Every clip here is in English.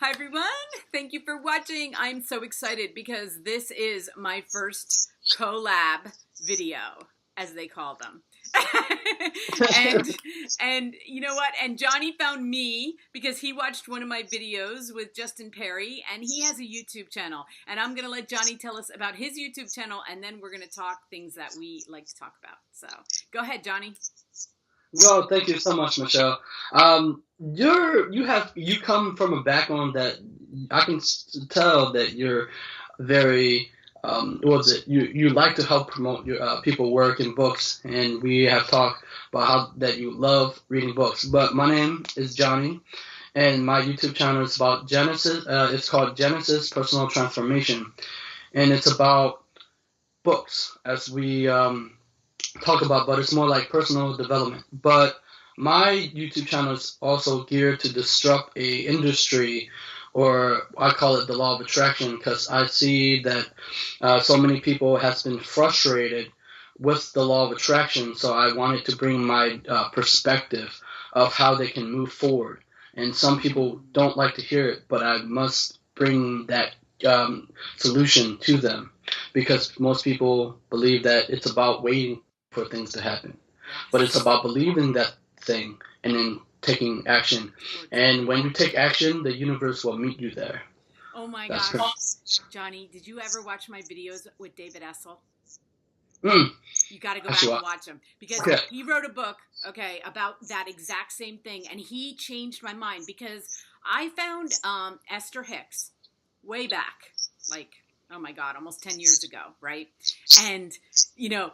Hi everyone, thank you for watching. I'm so excited because this is my first collab video, as they call them. and and you know what? And Johnny found me because he watched one of my videos with Justin Perry, and he has a YouTube channel. And I'm gonna let Johnny tell us about his YouTube channel, and then we're gonna talk things that we like to talk about. So go ahead, Johnny. Well, thank you so much, Michelle. You come from a background that I can tell that you're very what's it? You like to help promote your people work in books, and we have talked about how that you love reading books. But my name is Johnny, and my YouTube channel is about Genesis. It's called Genesis Personal Transformation, and it's about books as we talk about, but it's more like personal development. But my YouTube channel is also geared to disrupt a industry, or I call it the law of attraction, because I see that so many people has been frustrated with the law of attraction. So I wanted to bring my perspective of how they can move forward. And some people don't like to hear it, but I must bring that solution to them because most people believe that it's about waiting for things to happen. But it's about believing that thing and then taking action. And when you take action, the universe will meet you there. Oh my That's gosh. correct. Johnny, did you ever watch my videos with David Essel? Mm, You got to go back actually, and watch him because okay. he wrote a book, okay, about that exact same thing, and he changed my mind because I found Esther Hicks way back, like, oh my God, almost 10 years ago, right? And, you know,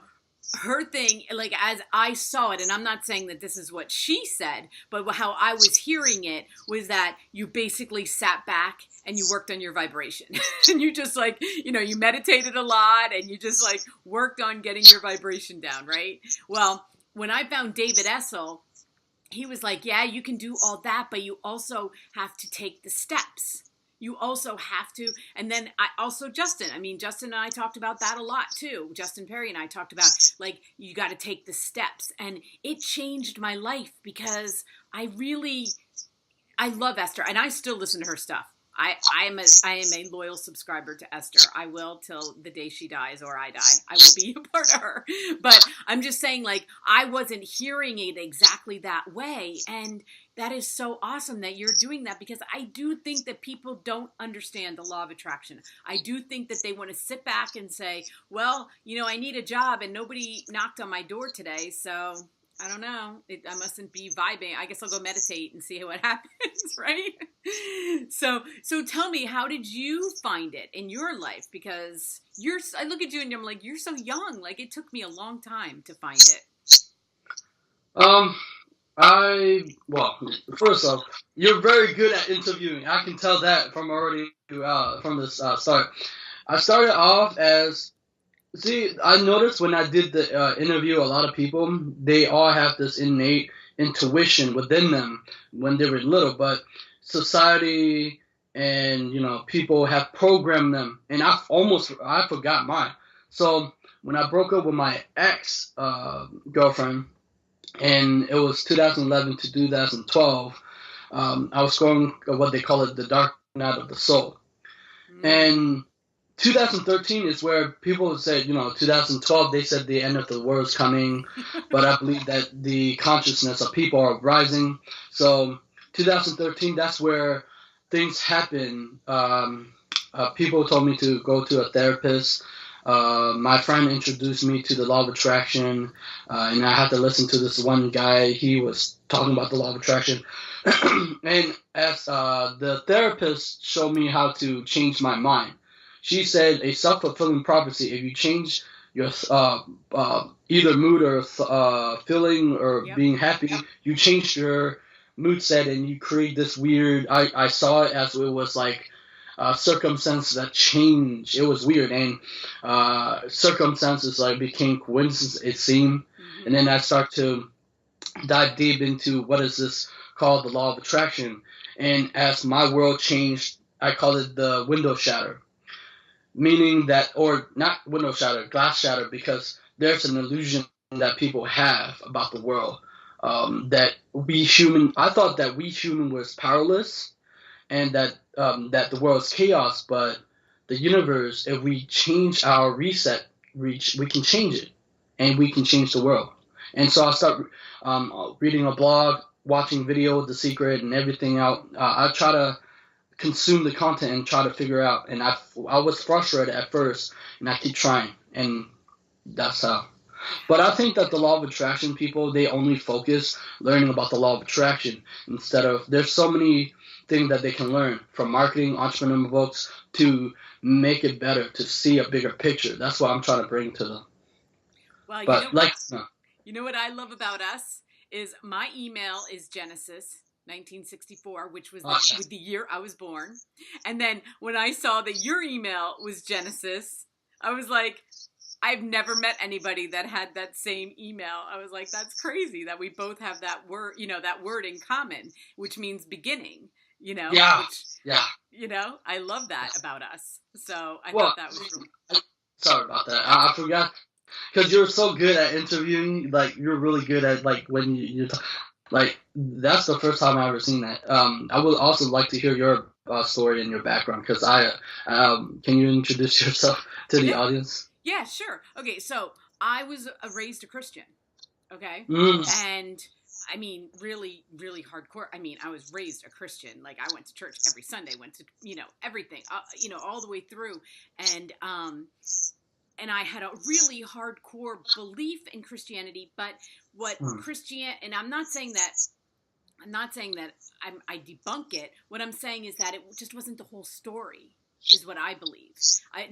her thing, like as I saw it, and I'm not saying that this is what she said, but how I was hearing it was that you basically sat back and you worked on your vibration. And you just like, you know, you meditated a lot and you just like worked on getting your vibration down, right? Well, when I found David Essel, he was like, yeah, you can do all that, but you also have to take the steps. You also have to, and then Justin. I mean, Justin and I talked about that a lot too. Justin Perry and I talked about like you got to take the steps, and it changed my life because I love Esther, and I still listen to her stuff. I am a loyal subscriber to Esther. I will till the day she dies or I die. I will be a part of her. But I'm just saying, like, I wasn't hearing it exactly that way. And that is so awesome that you're doing that because I do think that people don't understand the law of attraction. I do think that they want to sit back and say, well, you know, I need a job and nobody knocked on my door today. So I don't know. I mustn't be vibing. I guess I'll go meditate and see what happens, right? So tell me, how did you find it in your life? Because I look at you and I'm like, you're so young. Like it took me a long time to find it. Um, well, first off, you're very good at interviewing. I can tell that from already from the start. I started off as See, I noticed when I did the interview, a lot of people, they all have this innate intuition within them when they were little, but society and, people have programmed them, and I forgot mine. So when I broke up with my ex girlfriend, and it was 2011 to 2012, I was going what they call it, the dark night of the soul. And 2013 is where people said, 2012, they said the end of the world is coming, but I believe that the consciousness of people are rising. So 2013, that's where things happen. People told me to go to a therapist. My friend introduced me to the law of attraction, and I had to listen to this one guy. He was talking about the law of attraction. And as the therapist showed me how to change my mind, she said a self-fulfilling prophecy. If you change your either mood or feeling or being happy, you change your mood set and you create this weird. I saw it as it was like circumstances that change. It was weird, and circumstances like became coincidence. It seemed, and then I start to dive deep into what is this called the law of attraction. And as my world changed, I call it the window shatter, meaning that, or not window shatter, glass shatter, because there's an illusion that people have about the world. That we human, I thought that we human was powerless, and that that the world is chaos, but the universe, if we change our reset reach, we can change it, and we can change the world. And so I start reading a blog, watching video of The Secret and everything out. I try to consume the content and try to figure out. And I was frustrated at first, and I keep trying, and that's how. But I think that the law of attraction people, they only focus learning about the law of attraction instead of, there's so many things that they can learn from marketing, entrepreneur books to make it better, to see a bigger picture. That's what I'm trying to bring to them. Well, But you know what I love about us is my email is Genesis 1964, which was with the year I was born. And then when I saw that your email was Genesis, I was like, I've never met anybody that had that same email. I was like, that's crazy that we both have that word, that word in common, which means beginning, Yeah. I love that about us. So I thought that was really... Sorry about that. I forgot. Because you're so good at interviewing, like, you're really good at, like, when you talk. Like, that's the first time I've ever seen that. I would also like to hear your story and your background, because can you introduce yourself to the audience? Yeah, sure. Okay, so I was raised a Christian, okay? And, I mean, really, really hardcore. I mean, I was raised a Christian. Like, I went to church every Sunday, went to, everything, all the way through. And I had a really hardcore belief in Christianity, but and I'm not saying that I debunk it. What I'm saying is that it just wasn't the whole story, is what I believe. I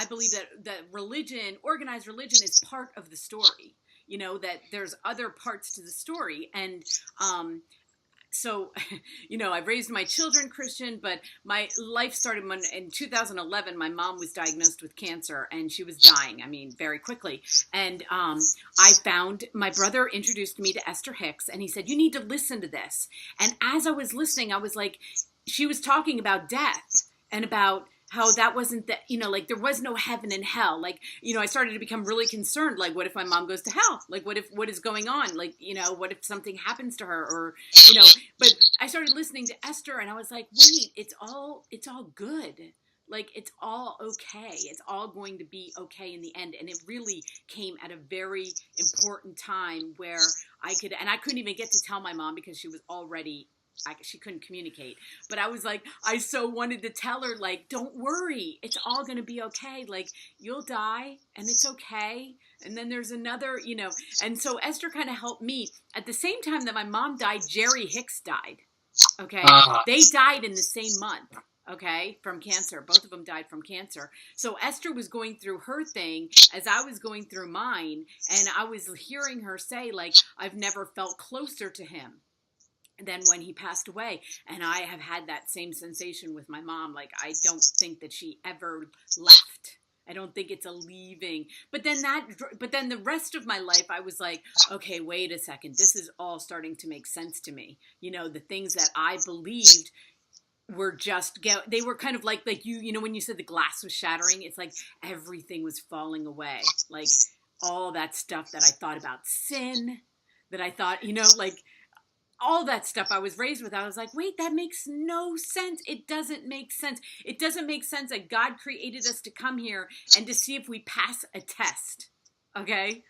believe that religion, organized religion, is part of the story. That there's other parts to the story. And so, I raised my children Christian, but my life started when, in 2011, my mom was diagnosed with cancer, and she was dying, very quickly. And my brother introduced me to Esther Hicks, and he said, you need to listen to this. And as I was listening, I was like, she was talking about death and about how that wasn't like there was no heaven and hell. Like, I started to become really concerned. Like, what if my mom goes to hell? Like, what is going on? Like, what if something happens to her, or, but I started listening to Esther, and I was like, wait, it's all good. Like, it's all okay. It's all going to be okay in the end. And it really came at a very important time where I couldn't even get to tell my mom because she was already, she couldn't communicate. But I was like, I so wanted to tell her, like, don't worry. It's all going to be okay. Like, you'll die and it's okay. And then there's another, and so Esther kind of helped me. At the same time that my mom died, Jerry Hicks died. Okay. They died in the same month. Okay, from cancer. Both of them died from cancer. So Esther was going through her thing as I was going through mine. And I was hearing her say, like, I've never felt closer to him than when he passed away. And I have had that same sensation with my mom. Like, I don't think that she ever left. I don't think it's a leaving. But then the rest of my life, I was like, okay, wait a second. This is all starting to make sense to me. The things that I believed were just, they were kind of like when you said the glass was shattering, it's like everything was falling away. Like, all that stuff that I thought about sin, that I thought, like, all that stuff I was raised with, I was like, wait, that makes no sense. It doesn't make sense. It doesn't make sense that God created us to come here and to see if we pass a test. Okay?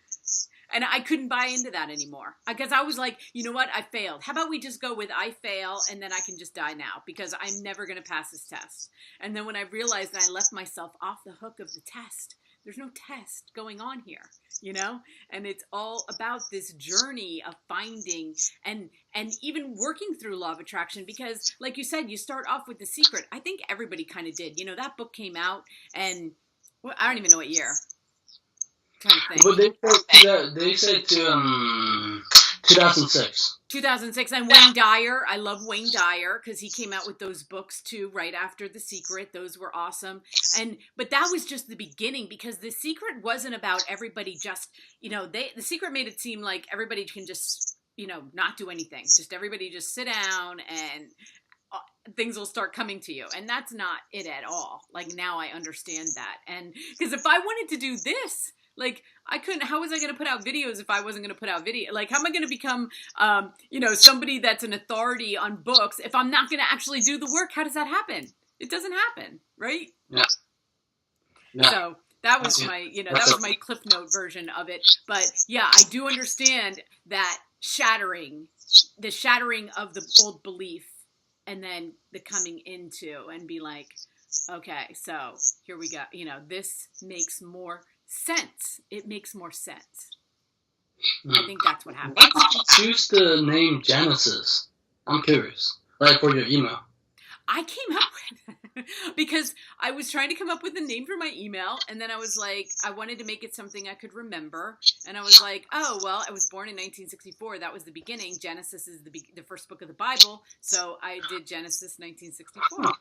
And I couldn't buy into that anymore. Because I was like, you know what? I failed. How about we just go with I fail and then I can just die now because I'm never going to pass this test. And then when I realized that I left myself off the hook of the test, there's no test going on here, and it's all about this journey of finding and even working through law of attraction, because like you said, you start off with The Secret. I think everybody kind of did. That book came out, and I don't even know what year. I'm trying to think. Well, they said 2006. 2006, and Wayne Dyer. I love Wayne Dyer because he came out with those books too right after The Secret. Those were awesome. But that was just the beginning, because The Secret wasn't about everybody just, The Secret made it seem like everybody can just, not do anything. Just everybody just sit down and things will start coming to you. And that's not it at all. Like, now I understand that. And because if I wanted to do this, like, I couldn't, how was I going to put out videos if I wasn't going to put out video? Like, how am I going to become, somebody that's an authority on books if I'm not going to actually do the work? How does that happen? It doesn't happen, right? Yeah. Yeah. So that was my, that was my Cliff Note version of it. But yeah, I do understand that the shattering of the old belief, and then the coming into and be like, okay, so here we go. This makes more sense. It makes more sense. I think that's what happened. Why did you choose the name Genesis? I'm curious. Like for your email. I came up with because I was trying to come up with a name for my email, and then I was like, I wanted to make it something I could remember, and I was like, oh well, I was born in 1964. That was the beginning. Genesis is the first book of the Bible, so I did Genesis 1964.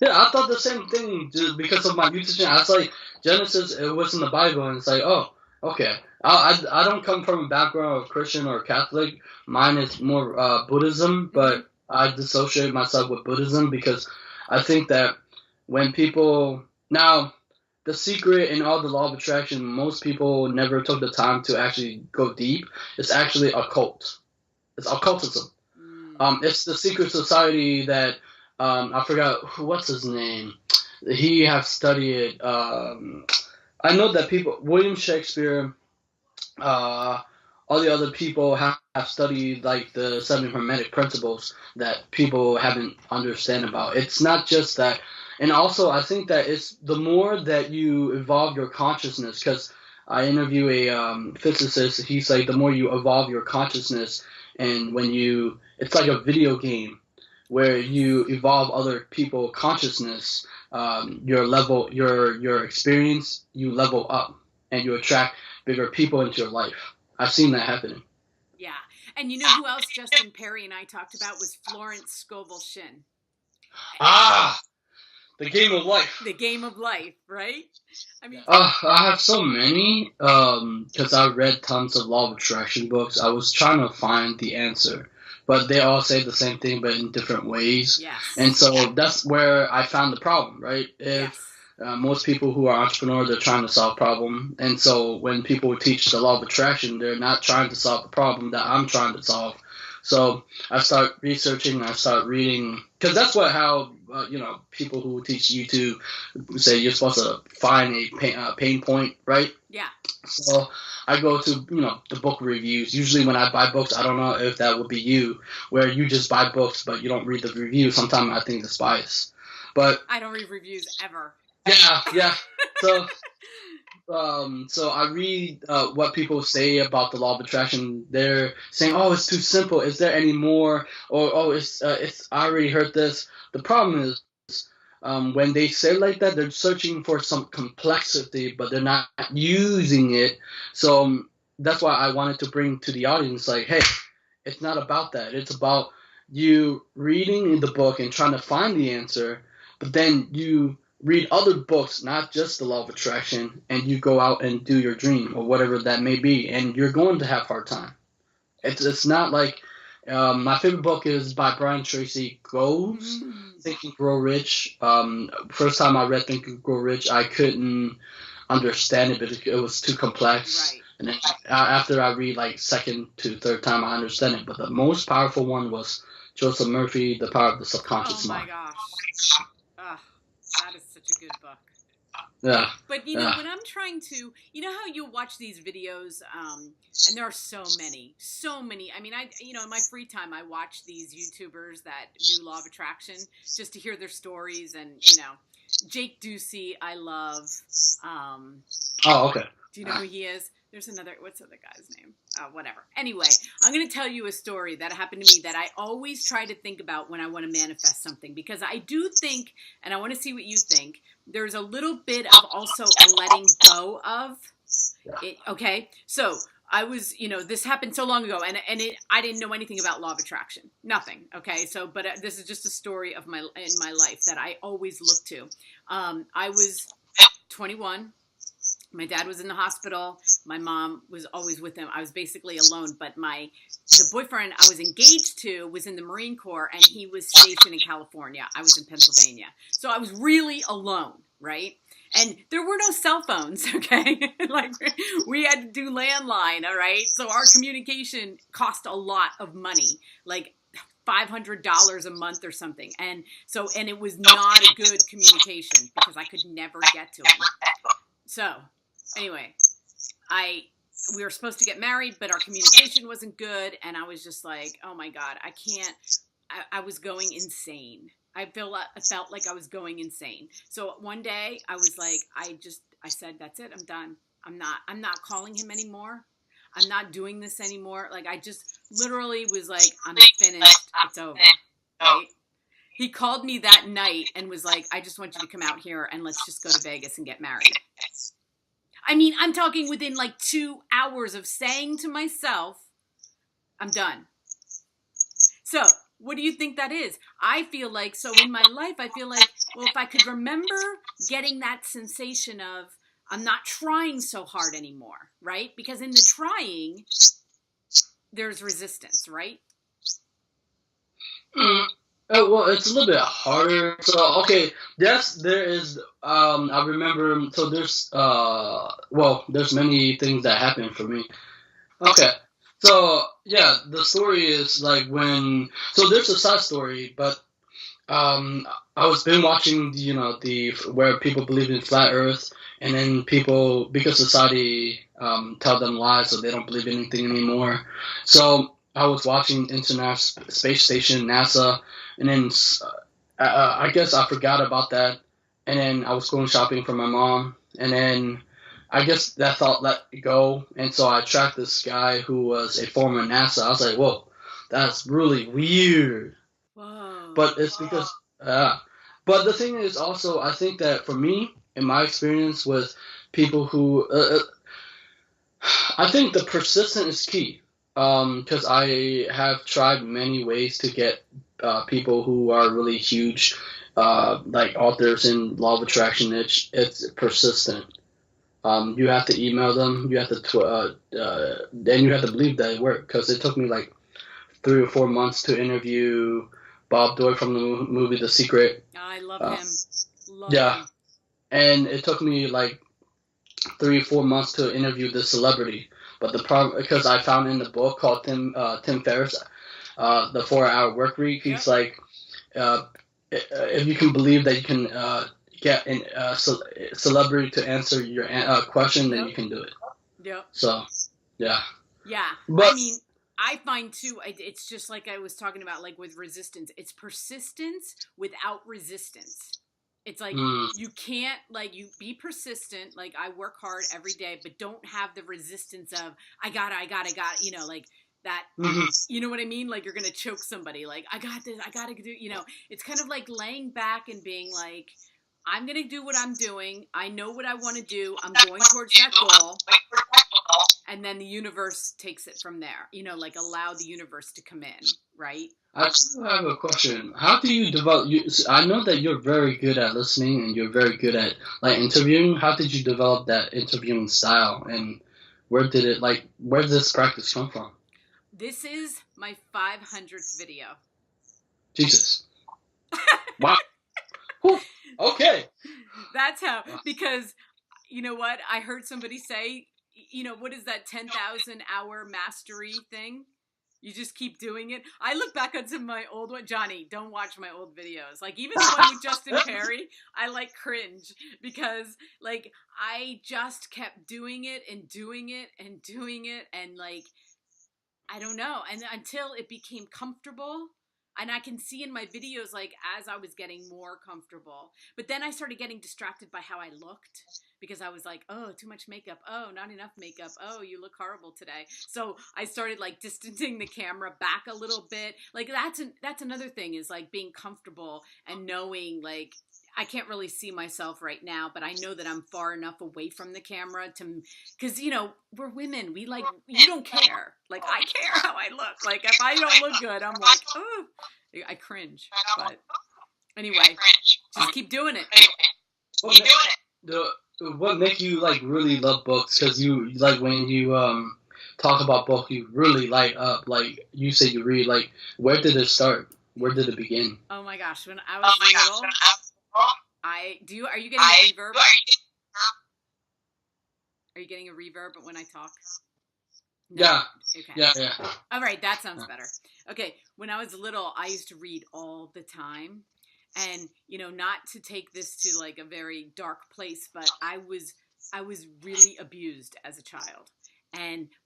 Yeah, I thought the same thing just because of my YouTube channel. I was like, Genesis, it was in the Bible, and it's like, oh, okay. I don't come from a background of Christian or Catholic. Mine is more Buddhism, but I dissociate myself with Buddhism because I think that when people... Now, The Secret and all the Law of Attraction, most people never took the time to actually go deep. It's actually a cult. It's occultism. It's the secret society that... I forgot what's his name. He have studied. I know that William Shakespeare, all the other people have studied like the 7 Hermetic principles that people haven't understand about. It's not just that, and also I think that it's the more that you evolve your consciousness. Because I interview a physicist. He's like, the more you evolve your consciousness, and it's like a video game, where you evolve other people's consciousness, your experience, you level up, and you attract bigger people into your life. I've seen that happening. Yeah, and you know who else Justin Perry and I talked about was Florence Scovel Shinn. The Game of Life. The Game of Life, right? I mean, I have so many, because I read tons of Law of Attraction books. I was trying to find the answer. But they all say the same thing, but in different ways. Yes. And so that's where I found the problem, right? Most people who are entrepreneurs, they're trying to solve a problem. And so when people teach the Law of Attraction, they're not trying to solve the problem that I'm trying to solve. So I start researching, I start reading, because that's how people who teach YouTube say you're supposed to find a pain point, right? Yeah. So I go to, the book reviews. Usually when I buy books, I don't know if that would be you, where you just buy books, but you don't read the reviews. Sometimes I think it's biased. But I don't read reviews ever. Yeah. So, so I read what people say about the Law of Attraction. They're saying, "Oh, it's too simple. Is there any more?" Or, "Oh, it's I already heard this." The problem is, when they say like that, they're searching for some complexity, but they're not using it. So that's why I wanted to bring to the audience, like, hey, it's not about that. It's about you reading the book and trying to find the answer, but then you read other books, not just the Law of Attraction, and you go out and do your dream or whatever that may be, and you're going to have a hard time. It's not like... my favorite book is by Brian Tracy, Think and Grow Rich. First time I read Think and Grow Rich, I couldn't understand it because it was too complex. Right. And then after I read like second to third time, I understand it. But the most powerful one was Joseph Murphy, The Power of the Subconscious Mind. Oh my gosh. That is such a good book. Yeah. But when I'm trying to, how you watch these videos, and there are so many. I mean, in my free time, I watch these YouTubers that do Law of Attraction just to hear their stories, and Jake Ducey, I love. Oh, okay. Do you know who he is? There's what's the other guy's name? Whatever. Anyway, I'm going to tell you a story that happened to me that I always try to think about when I want to manifest something, because I do think, and I want to see what you think, there's a little bit of also a letting go of it. Okay. So I was, this happened so long ago, and I didn't know anything about Law of Attraction. Nothing. Okay. So, but this is just a story in my life that I always look to. I was 21. My dad was in the hospital. My mom was always with him. I was basically alone. But the boyfriend I was engaged to was in the Marine Corps, and he was stationed in California. I was in Pennsylvania. So I was really alone, right? And there were no cell phones, okay? Like, we had to do landline, all right? So our communication cost a lot of money, like $500 a month or something. And it was not a good communication because I could never get to him. So anyway, we were supposed to get married, but our communication wasn't good. And I was just like, oh my God, I can't, I was going insane. I felt like I was going insane. So one day I was like, I said, that's it. I'm done. I'm not calling him anymore. I'm not doing this anymore. Like, I just literally was like, I'm finished. It's over. Right? He called me that night and was like, I just want you to come out here and let's just go to Vegas and get married. I mean, I'm talking within like 2 hours of saying to myself, I'm done. So what do you think that is? I feel like, so in my life, I feel like, well, if I could remember getting that sensation of, I'm not trying so hard anymore, right? Because in the trying, there's resistance, right? Well, it's a little bit harder. So, okay, yes, there is. I remember. So there's many things that happen for me. Okay, so yeah, the story is like so there's a side story, but I was been watching, where people believe in flat Earth, and then people, because society tell them lies, so they don't believe anything anymore. So I was watching International Space Station, NASA, and then I guess I forgot about that, and then I was going shopping for my mom, and then I guess that thought let go, and so I tracked this guy who was a former NASA. I was like, whoa, that's really weird. Whoa. But it's because, but the thing is also, I think that for me, in my experience with people who, I think the persistent is key. Because I have tried many ways to get people who are really huge, like authors in law of attraction. It's persistent. You have to email them. You have to, then you have to believe that it worked. Because it took me like 3 or 4 months to interview Bob Doyle from the movie The Secret. I love him. Love him. And it took me like 3 or 4 months to interview this celebrity. But the problem, because I found in the book called Tim Ferriss, The 4-Hour Work Week, he's like, if you can believe that you can get a celebrity to answer your question, then you can do it. Yep. So, yeah. Yeah. But, I mean, I find too, it's just like I was talking about, like with resistance, it's persistence without resistance. It's like, you can't, like, you be persistent, like, I work hard every day, but don't have the resistance of, I got, like, that, you know what I mean? Like, you're going to choke somebody, like, I got this, I got to do, it's kind of like laying back and being like, I'm going to do what I'm doing, I know what I want to do, I'm going towards that goal, and then the universe takes it from there, like, allow the universe to come in, right? I still have a question. How do you develop? I know that you're very good at listening and you're very good at like interviewing. How did you develop that interviewing style, and where did this practice come from? This is my 500th video. Jesus. Wow. Okay. That's how, because you know what? I heard somebody say, what is that 10,000 hour mastery thing? You just keep doing it. I look back onto my old one. Johnny, don't watch my old videos. Like, even the one with Justin Perry, I, like, cringe. Because, like, I just kept doing it and doing it and doing it. And, like, I don't know. And until it became comfortable. And I can see in my videos, like, as I was getting more comfortable. But then I started getting distracted by how I looked. Because I was like, oh, too much makeup. Oh, not enough makeup. Oh, you look horrible today. So I started, like, distancing the camera back a little bit. Like, that's another thing, is, like, being comfortable and knowing, like, I can't really see myself right now, but I know that I'm far enough away from the camera because, we're women. We, like, you don't care. Like, I care how I look. Like, if I don't look good, I'm like, oh, I cringe. But anyway, just keep doing it. What make you, like, really love books? Because you, like, when you talk about book, you really light up. Like, you say you read. Like, where did it start? Where did it begin? Oh my gosh, when I was little, are you getting a reverb? Are you getting a reverb when I talk? No. Yeah. Okay. Yeah. All right, that sounds better. Okay, when I was little, I used to read all the time. And, not to take this to like a very dark place, but I was really abused as a child.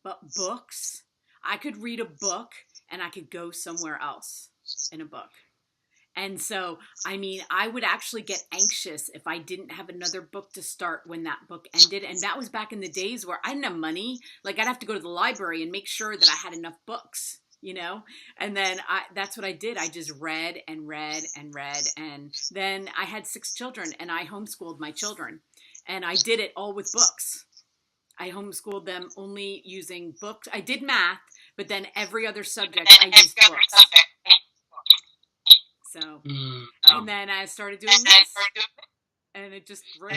But books, I could read a book and I could go somewhere else in a book. And so, I would actually get anxious if I didn't have another book to start when that book ended. And that was back in the days where I didn't have money. Like, I'd have to go to the library and make sure that I had enough books, And then that's what I did. I just read and read and read. And then I had 6 children and I homeschooled my children. And I did it all with books. I homeschooled them only using books. I did math, but then every other subject I used books. So, and then I started doing this, and it just grew.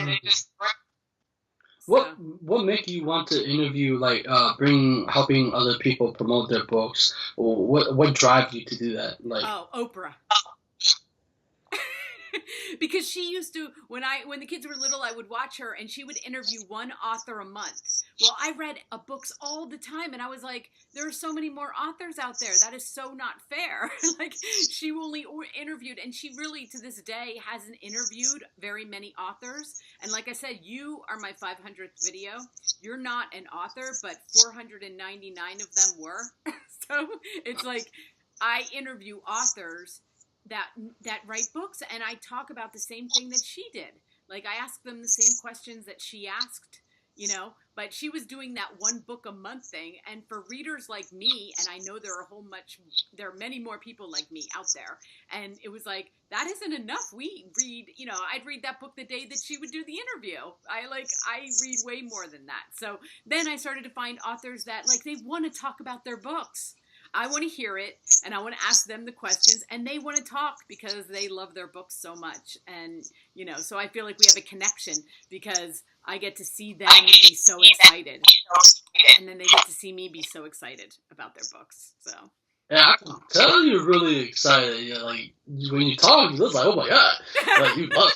What make you want to interview, like, helping other people promote their books? Or what drives you to do that? Like, Oprah. Because she used to, when the kids were little, I would watch her and she would interview one author a month. Well, I read books all the time and I was like, there are so many more authors out there. That is so not fair. Like, she only interviewed, and she really to this day hasn't interviewed very many authors. And like I said, you are my 500th video. You're not an author, but 499 of them were. So it's like, I interview authors that write books, and I talk about the same thing that she did. Like, I ask them the same questions that she asked, but she was doing that one book a month thing. And for readers like me, and I know there are many more people like me out there, and it was like, that isn't enough. We read, I'd read that book the day that she would do the interview. I read way more than that. So then I started to find authors that, like, they want to talk about their books. I want to hear it, and I want to ask them the questions, and they want to talk because they love their books so much. And, so I feel like we have a connection because I get to see them be so excited, and then they get to see me be so excited about their books. So. Yeah, I can tell you're really excited. Like, when you talk, it's like, oh my God, like, you love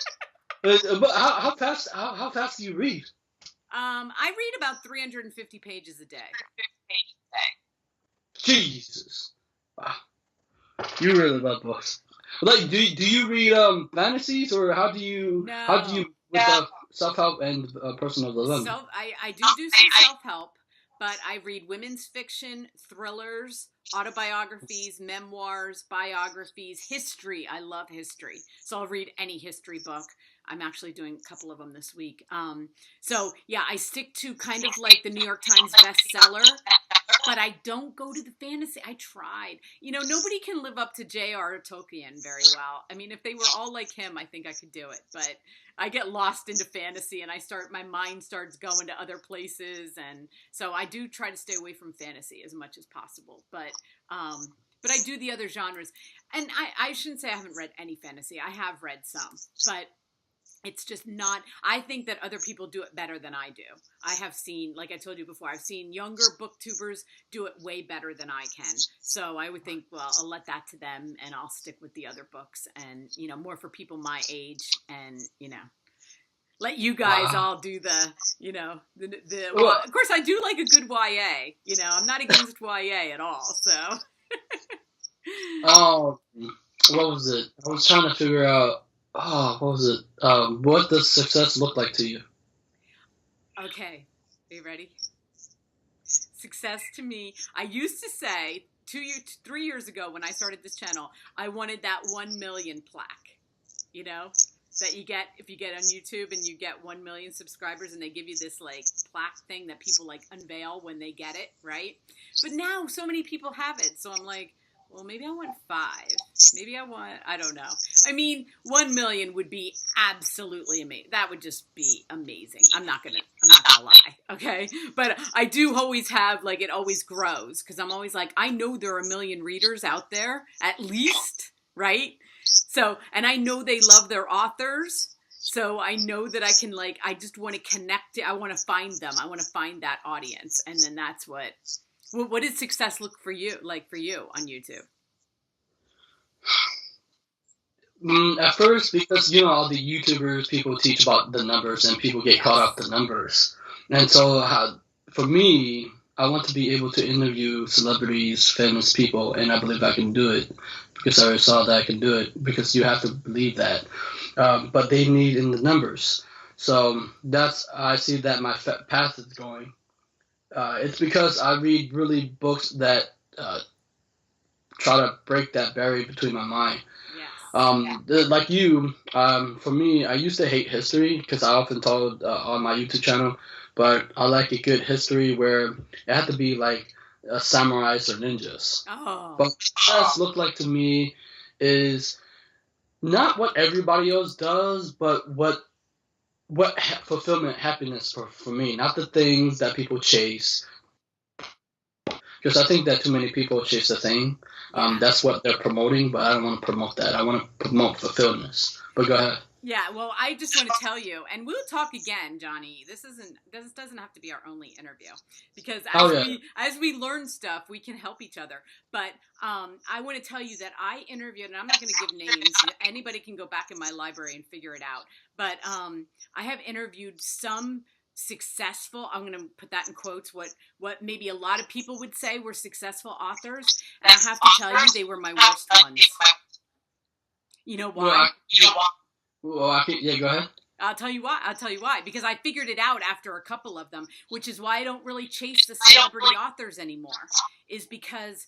it. But how fast do you read? I read about 350 pages a day. Jesus, wow, you really love books. Like, do you read fantasies, or how do you with self-help and personal development? I do some self-help, but I read women's fiction, thrillers, autobiographies, memoirs, biographies, history. I love history, so I'll read any history book. I'm actually doing a couple of them this week. So yeah, I stick to kind of like the New York Times bestseller, but I don't go to the fantasy. I tried. Nobody can live up to J.R. Tolkien very well. I mean, if they were all like him, I think I could do it. But I get lost into fantasy, and my mind starts going to other places, and so I do try to stay away from fantasy as much as possible. But I do the other genres, and I shouldn't say I haven't read any fantasy. I have read some, but it's just not, I think that other people do it better than I do. I have seen, like I told you before, I've seen younger booktubers do it way better than I can. So I would think, well, I'll let that to them, and I'll stick with the other books, and, more for people my age, and, let you guys all do the, of course I do like a good YA, I'm not against YA at all, so. What was it? I was trying to figure out, what was it? What does success look like to you? Okay, are you ready? Success to me, I used to say 3 years ago when I started this channel, I wanted that 1 million plaque, that you get if you get on YouTube and you get 1 million subscribers, and they give you this like plaque thing that people like unveil when they get it, right? But now so many people have it, so I'm like, well, maybe I want 5. Maybe I don't know. I mean, 1 million would be absolutely amazing. That would just be amazing. I'm not gonna lie, okay? But I do always have, like, it always grows, because I'm always like, I know there are 1 million readers out there, at least, right? So, and I know they love their authors, so I know that I can, like, I just want to connect, I want to find them. I want to find that audience, and then that's what does success look for you on YouTube? At first, because, all the YouTubers, people teach about the numbers, and people get caught up the numbers. And so, for me, I want to be able to interview celebrities, famous people, and I believe I can do it because I already saw that I can do it. Because you have to believe that, but they need in the numbers. So that's I see that my path is going. It's because I read really books that try to break that barrier between my mind. Like you, for me, I used to hate history because I often told on my YouTube channel, but I like a good history where it had to be like samurais or ninjas. Oh. But what does look like to me is not what everybody else does, but what fulfillment, happiness for me, not the things that people chase. Because I think that too many people chase a thing. That's what they're promoting, but I don't want to promote that. I want to promote fulfillment. But go ahead. Yeah, well, I just want to tell you, and we'll talk again, Johnny. This doesn't have to be our only interview, because as we learn stuff, we can help each other. But I want to tell you that I interviewed, and I'm not going to give names. Anybody can go back in my library and figure it out. But I have interviewed some successful, I'm going to put that in quotes, what maybe a lot of people would say were successful authors, and I have to tell you, they were my worst ones. You know why? Well, yeah, go ahead. I'll tell you why. Because I figured it out after a couple of them, which is why I don't really chase the celebrity authors anymore. Is because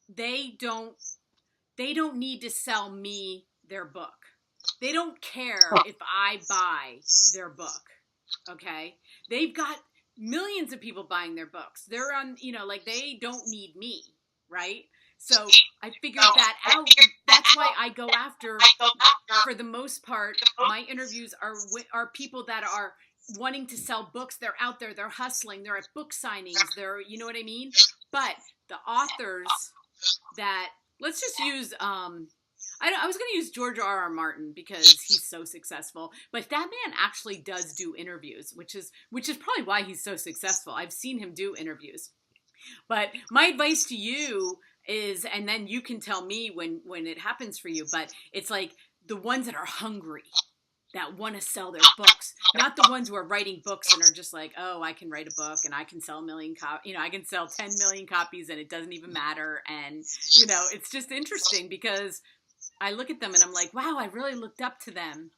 they don't need to sell me their book. They don't care if I buy their book. Okay? They've got millions of people buying their books. They're on, like they don't need me, right? So I figured that out. That's why I go after, for the most part, my interviews are people that are wanting to sell books. They're out there. They're hustling. They're at book signings. They're, you know what I mean? But the authors that, let's just use, I was going to use George R.R. Martin because he's so successful. But that man actually does do interviews, which is probably why he's so successful. I've seen him do interviews. But my advice to you is, and then you can tell me when it happens for you, but it's like the ones that are hungry, that want to sell their books, not the ones who are writing books and are just like, oh, I can write a book and I can sell 1 million copies, I can sell 10 million copies and it doesn't even matter. And, it's just interesting because I look at them and I'm like, wow, I really looked up to them.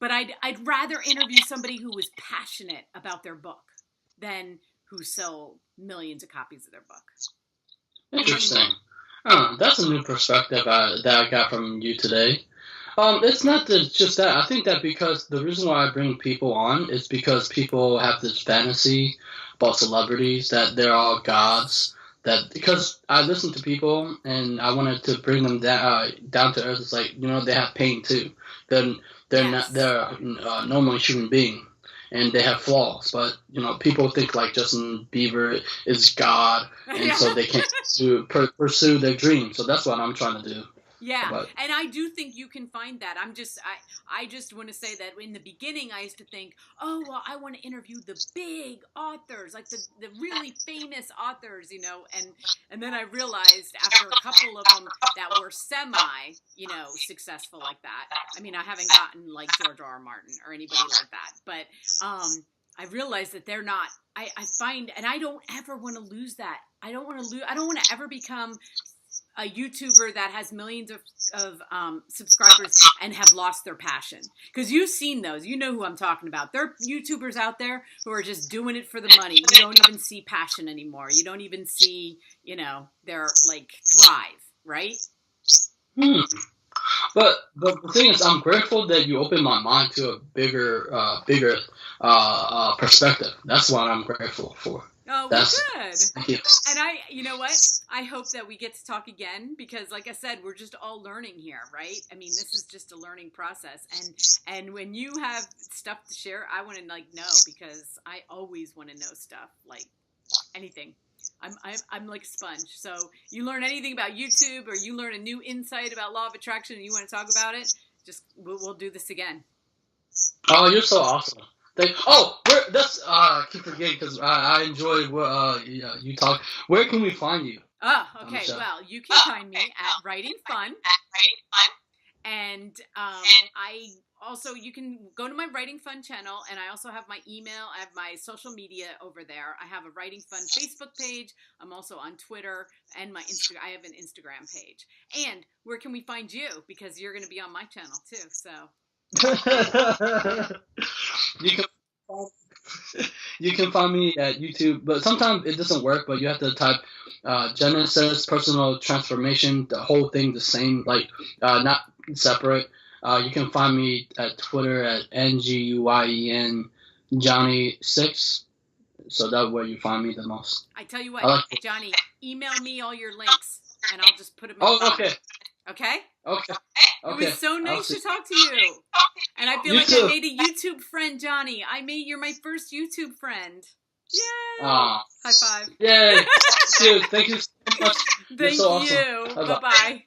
But I'd rather interview somebody who was passionate about their book than who sell millions of copies of their book. Interesting. That's a new perspective that I got from you today. It's not just that. I think that because the reason why I bring people on is because people have this fantasy about celebrities that they're all gods. Because I listen to people and I wanted to bring them down to earth. It's like, they have pain too. They're normally human being. And they have flaws, but people think like Justin Bieber is God, and so they can't pursue their dreams. So that's what I'm trying to do. Yeah, and I do think you can find that. I just want to say that in the beginning, I used to think, oh, well, I want to interview the big authors, like the really famous authors, and then I realized after a couple of them that were successful like that. I mean, I haven't gotten like George R.R. Martin or anybody like that, but I realized that they're not. I find, and I don't ever want to lose that. I don't want to ever become a YouTuber that has millions of subscribers and have lost their passion. Because you've seen those. You know who I'm talking about. There are YouTubers out there who are just doing it for the money. You don't even see passion anymore. You don't even see, their, drive, right? But the thing is, I'm grateful that you opened my mind to a bigger perspective. That's what I'm grateful for. Oh, well, good. Thank you. And you know what? I hope that we get to talk again because, like I said, we're just all learning here, right? I mean, this is just a learning process. And when you have stuff to share, I want to know because I always want to know stuff, like anything. I'm like a sponge. So you learn anything about YouTube or you learn a new insight about law of attraction and you want to talk about it, just we'll do this again. Oh, you're so awesome. I keep forgetting because I enjoy you talk. Where can we find you? Oh, okay. Well, you can find me at Writing Fun. And I also, you can go to my Writing Fun channel, and I also have my email. I have my social media over there. I have a Writing Fun Facebook page. I'm also on Twitter and my Instagram. I have an Instagram page. And where can we find you? Because you're going to be on my channel too. So you can you can find me at YouTube, but sometimes it doesn't work. But you have to type Genesis Personal Transformation, the whole thing the same, like not separate. You can find me at Twitter at Nguyen Johnny6. So that's where you find me the most. I tell you what, Johnny, email me all your links, and I'll just put them in. Oh, okay. Okay? Okay. It was so nice to talk to you. And I feel like I made a YouTube friend, Johnny. You're my first YouTube friend. Yay! High five. Yay! Dude, thank you so much. Thank you. Awesome. Bye-bye.